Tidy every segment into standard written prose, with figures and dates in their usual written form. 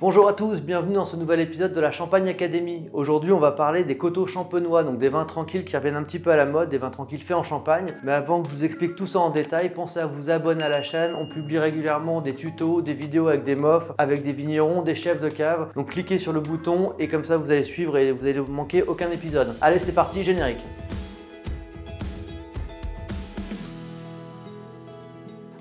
Bonjour à tous, bienvenue dans ce nouvel épisode de la Champagne Academy. Aujourd'hui on va parler des coteaux champenois, donc des vins tranquilles qui reviennent un petit peu à la mode, des vins tranquilles faits en Champagne. Mais avant que je vous explique tout ça en détail, pensez à vous abonner à la chaîne. On publie régulièrement des tutos, des vidéos avec des mofs, avec des vignerons, des chefs de cave. Donc cliquez sur le bouton et comme ça vous allez suivre et vous allez manquer aucun épisode. Allez c'est parti, générique.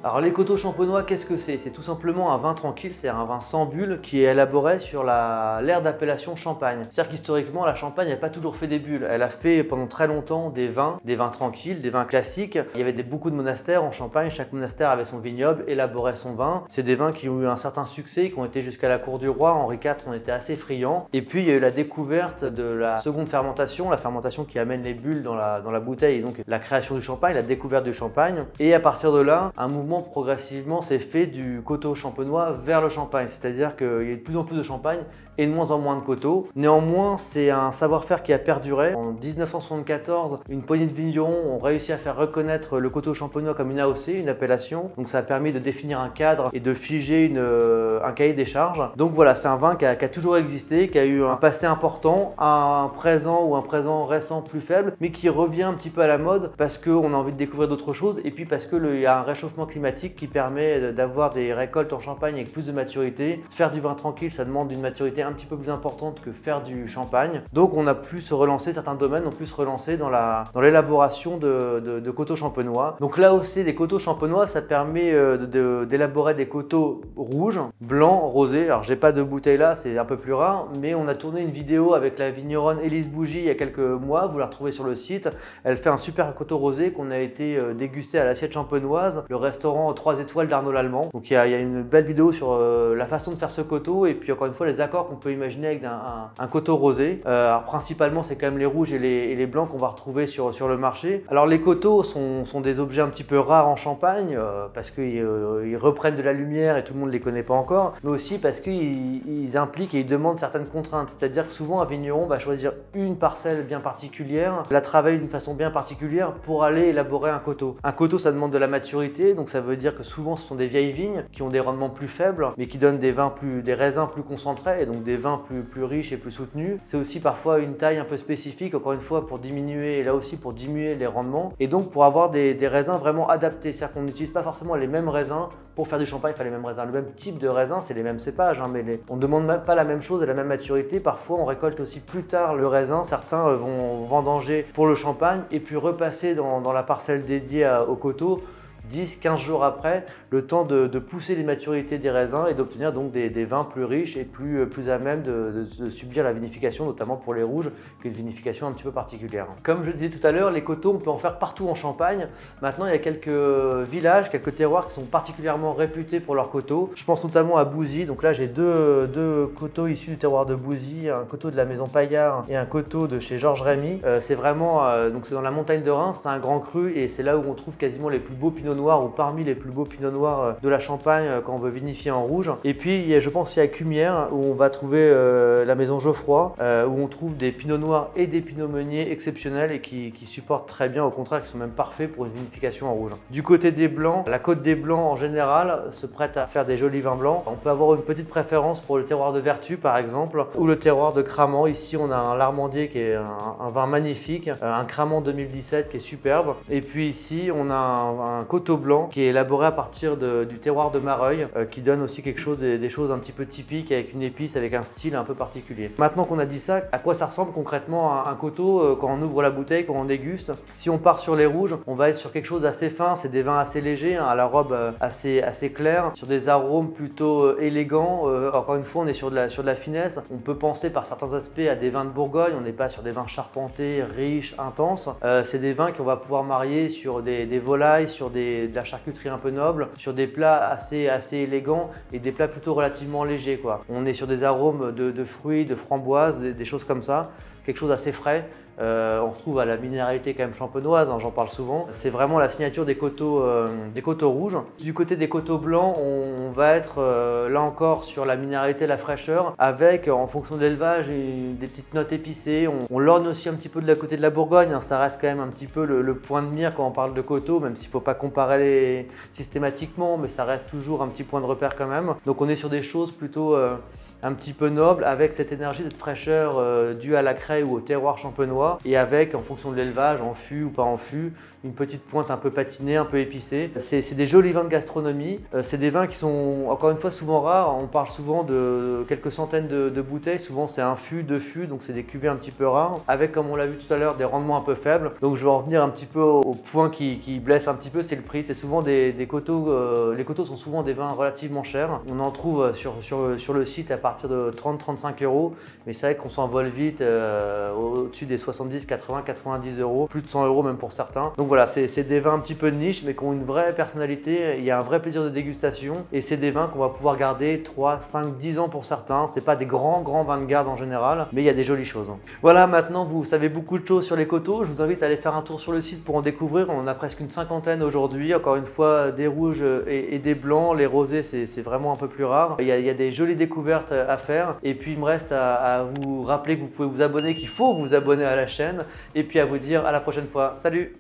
Alors les coteaux champenois, qu'est-ce que c'est? C'est tout simplement un vin tranquille, c'est un vin sans bulles qui est élaboré sur l'aire d'appellation Champagne. C'est-à-dire qu'historiquement, la Champagne n'a pas toujours fait des bulles. Elle a fait pendant très longtemps des vins tranquilles, des vins classiques. Il y avait beaucoup de monastères en Champagne, chaque monastère avait son vignoble, élaborait son vin. C'est des vins qui ont eu un certain succès, qui ont été jusqu'à la cour du roi. Henri IV en était assez friand. Et puis il y a eu la découverte de la seconde fermentation, la fermentation qui amène les bulles dans la bouteille et donc la création du champagne, la découverte du champagne. Et à partir de là, un mouvement progressivement s'est fait du coteau champenois vers le champagne, c'est-à-dire qu'il y a de plus en plus de champagne et de moins de coteaux. Néanmoins, c'est un savoir-faire qui a perduré. En 1974, une poignée de vignerons ont réussi à faire reconnaître le coteau champenois comme une AOC, une appellation. Donc ça a permis de définir un cadre et de figer un cahier des charges. Donc voilà, c'est un vin qui a toujours existé, qui a eu un passé important, un présent récent plus faible, mais qui revient un petit peu à la mode parce qu'on a envie de découvrir d'autres choses et puis parce qu'il y a un réchauffement climatique qui permet d'avoir des récoltes en Champagne avec plus de maturité. Faire du vin tranquille, ça demande une maturité un petit peu plus importante que faire du champagne. Donc on a pu se relancer, certains domaines ont pu se relancer dans l'élaboration de coteaux champenois. Donc là aussi, des coteaux champenois, ça permet d'élaborer des coteaux rouges, blancs, rosés. Alors j'ai pas de bouteille là, c'est un peu plus rare, mais on a tourné une vidéo avec la vigneronne Élise Bougie il y a quelques mois, vous la retrouvez sur le site. Elle fait un super coteau rosé qu'on a été dégusté à l'assiette champenoise, le restaurant 3 étoiles d'Arnaud Lallemand. Donc il y a une belle vidéo sur la façon de faire ce coteau et puis encore une fois les accords qu'on peut imaginer avec un coteau rosé. Alors principalement c'est quand même les rouges et les blancs qu'on va retrouver sur le marché. Alors les coteaux sont des objets un petit peu rares en Champagne parce qu'ils reprennent de la lumière et tout le monde ne les connaît pas encore, mais aussi parce qu'ils impliquent et ils demandent certaines contraintes. C'est-à-dire que souvent un vigneron va choisir une parcelle bien particulière, la travailler d'une façon bien particulière pour aller élaborer un coteau. Un coteau ça demande de la maturité, donc ça veut dire que souvent ce sont des vieilles vignes qui ont des rendements plus faibles mais qui donnent des raisins plus concentrés et donc des vins plus riches et plus soutenus. C'est aussi parfois une taille un peu spécifique, encore une fois pour diminuer, et là aussi pour diminuer les rendements et donc pour avoir des raisins vraiment adaptés. C'est-à-dire qu'on n'utilise pas forcément les mêmes raisins pour faire du champagne, les mêmes raisins, le même type de raisin, c'est les mêmes cépages, mais on ne demande même pas la même chose et la même maturité. Parfois on récolte aussi plus tard le raisin, certains vont vendanger pour le champagne et puis repasser dans la parcelle dédiée au coteau 10-15 jours après, le temps de pousser les maturités des raisins et d'obtenir donc des vins plus riches et plus à même de subir la vinification, notamment pour les rouges, qui est une vinification un petit peu particulière. Comme je le disais tout à l'heure, les coteaux, on peut en faire partout en Champagne. Maintenant, il y a quelques villages, quelques terroirs qui sont particulièrement réputés pour leurs coteaux. Je pense notamment à Bouzy. Donc là, j'ai deux coteaux issus du terroir de Bouzy, un coteau de la maison Paillard et un coteau de chez Georges Rémy. C'est vraiment, donc c'est dans la montagne de Reims, c'est un grand cru et c'est là où on trouve quasiment les plus beaux pinots noirs ou parmi les plus beaux pinots noirs de la Champagne quand on veut vinifier en rouge. Et puis je pense il y a Cumières où on va trouver la maison Geoffroy où on trouve des pinots noirs et des pinots meuniers exceptionnels et qui supportent très bien, au contraire qui sont même parfaits pour une vinification en rouge. Du côté des blancs, la côte des blancs en général se prête à faire des jolis vins blancs. On peut avoir une petite préférence pour le terroir de Vertus par exemple ou le terroir de Cramant. Ici on a un Larmandier qui est un vin magnifique, un Cramant 2017 qui est superbe. Et puis ici on a un coteau blanc qui est élaboré à partir du terroir de Mareuil qui donne aussi quelque chose, des choses un petit peu typiques avec une épice, avec un style un peu particulier. Maintenant qu'on a dit ça, à quoi ça ressemble concrètement un coteau quand on ouvre la bouteille, quand on déguste? Si on part sur les rouges, on va être sur quelque chose d'assez fin, c'est des vins assez légers, à la robe assez claire, sur des arômes plutôt élégants. Encore une fois, on est sur de la finesse. On peut penser par certains aspects à des vins de Bourgogne, on n'est pas sur des vins charpentés, riches, intenses. C'est des vins qu'on va pouvoir marier sur des volailles, sur de la charcuterie un peu noble, sur des plats assez élégants et des plats plutôt relativement légers, quoi. On est sur des arômes de fruits, de framboises, des choses comme ça, quelque chose d'assez frais. On retrouve à la minéralité quand même champenoise, j'en parle souvent. C'est vraiment la signature des coteaux rouges. Du côté des coteaux blancs, on va être là encore sur la minéralité, la fraîcheur, avec en fonction de l'élevage des petites notes épicées. On lorgne aussi un petit peu de la côté de la Bourgogne, ça reste quand même un petit peu le point de mire quand on parle de coteaux, même s'il ne faut pas comparer systématiquement, mais ça reste toujours un petit point de repère quand même. Donc on est sur des choses plutôt un petit peu noble, avec cette énergie, cette fraîcheur due à la craie ou au terroir champenois, et avec, en fonction de l'élevage, en fût ou pas en fût, une petite pointe un peu patinée, un peu épicée. C'est des jolis vins de gastronomie. C'est des vins qui sont, encore une fois, souvent rares. On parle souvent de quelques centaines de bouteilles. Souvent, c'est un fût, deux fûts, donc c'est des cuvées un petit peu rares, avec, comme on l'a vu tout à l'heure, des rendements un peu faibles. Donc je vais en revenir un petit peu au point qui blesse un petit peu, c'est le prix. C'est souvent des coteaux, les coteaux sont souvent des vins relativement chers. On en trouve sur le site à partir de 30-35 €, mais c'est vrai qu'on s'envole vite au-dessus des 70, 80, 90 €, plus de 100 € même pour certains. Donc voilà, c'est des vins un petit peu de niche, mais qui ont une vraie personnalité. Il y a un vrai plaisir de dégustation, et c'est des vins qu'on va pouvoir garder 3, 5, 10 ans pour certains. C'est pas des grands vins de garde en général, mais il y a des jolies choses. Voilà, maintenant vous savez beaucoup de choses sur les coteaux. Je vous invite à aller faire un tour sur le site pour en découvrir. On en a presque une cinquantaine aujourd'hui. Encore une fois, des rouges et des blancs. Les rosés, c'est vraiment un peu plus rare. Il y a des jolies découvertes à faire. Et puis il me reste à vous rappeler que vous pouvez vous abonner, qu'il faut vous abonner à la chaîne. Et puis à vous dire à la prochaine fois. Salut!